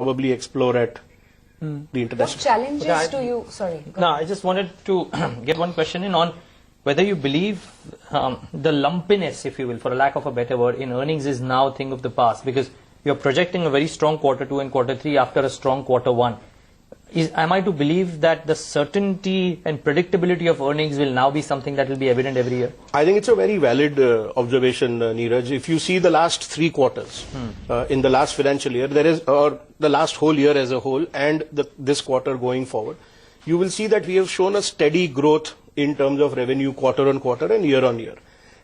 probably explore at the international. What challenges do you... Sorry. No, I just wanted to get one question in on whether you believe the lumpiness, if you will, for a lack of a better word, in earnings is now a thing of the past, because you're projecting a very strong Q2 and Q3 after a strong Q1. Am I to believe that the certainty and predictability of earnings will now be something that will be evident every year? I think it's a very valid observation, Neeraj. If you see the last 3 quarters in the last financial year, or the last whole year as a whole, and this quarter going forward, you will see that we have shown a steady growth in terms of revenue quarter on quarter and year on year.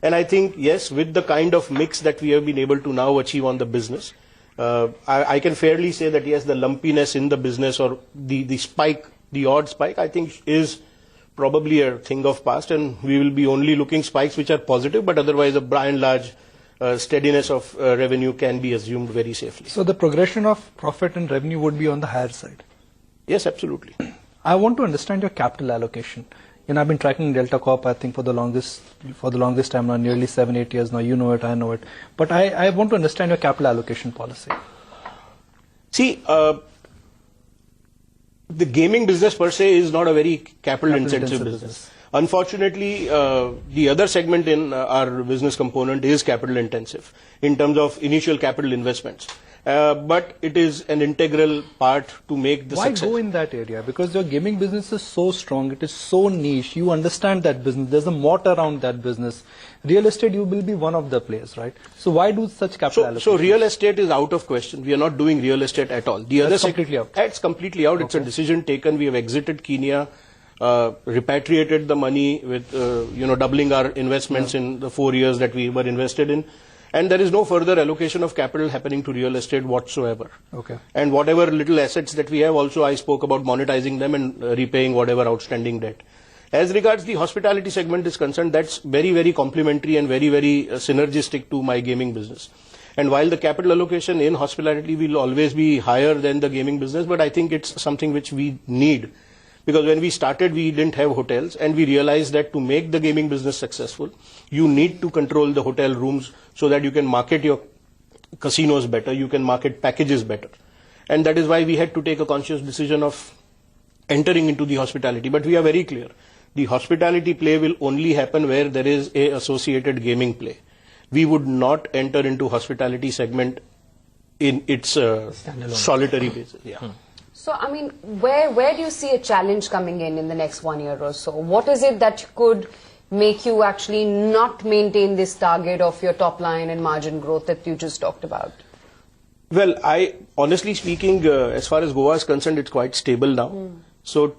And I think, yes, with the kind of mix that we have been able to now achieve on the business, I can fairly say that yes, the lumpiness in the business, or the spike, the odd spike, I think is probably a thing of past, and we will be only looking spikes which are positive, but otherwise by and large steadiness of revenue can be assumed very safely. So the progression of profit and revenue would be on the higher side? Yes, absolutely. I want to understand your capital allocation. You know, I've been tracking Delta Corp, I think, for the longest time now, nearly 7-8 years now. You know it, I know it. But I want to understand your capital allocation policy. See, the gaming business per se is not a very capital-intensive business. Unfortunately, the other segment in our business component is capital-intensive in terms of initial capital investments. But it is an integral part to make the success. Why go in that area? Because your gaming business is so strong, it is so niche, you understand that business, there's a moat around that business. Real estate, you will be one of the players, right? So why do such capital allocation? So real estate is out of question. We are not doing real estate at all. That's completely out. It's completely out. Okay. It's a decision taken. We have exited Kenya, repatriated the money with, doubling our investments in the 4 years that we were invested in. And there is no further allocation of capital happening to real estate whatsoever. Okay. And whatever little assets that we have, also I spoke about monetizing them and repaying whatever outstanding debt. As regards the hospitality segment is concerned, that's very, very complementary and very, very synergistic to my gaming business. And while the capital allocation in hospitality will always be higher than the gaming business, but I think it's something which we need. Because when we started, we didn't have hotels, and we realized that to make the gaming business successful, you need to control the hotel rooms so that you can market your casinos better, you can market packages better. And that is why we had to take a conscious decision of entering into the hospitality. But we are very clear. The hospitality play will only happen where there is a associated gaming play. We would not enter into hospitality segment in its solitary basis. Yeah. So, I mean, where do you see a challenge coming in the next 1 year or so? What is it that could make you actually not maintain this target of your top line and margin growth that you just talked about? Well, honestly speaking, as far as Goa is concerned, it's quite stable now. So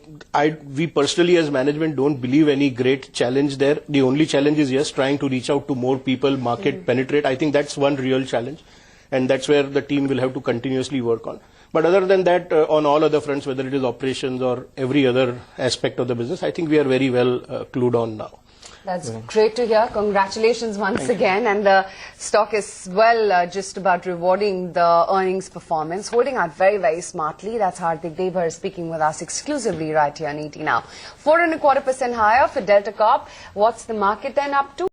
we personally as management don't believe any great challenge there. The only challenge is, yes, trying to reach out to more people, market, penetrate. I think that's one real challenge. And that's where the team will have to continuously work on. But other than that, on all other fronts, whether it is operations or every other aspect of the business, I think we are very well clued on now. That's great to hear. Congratulations once again. And the stock is just about rewarding the earnings performance, holding out very, very smartly. That's Hardik Devar speaking with us exclusively right here on ET Now. 4.25% higher for Delta Corp. What's the market then up to?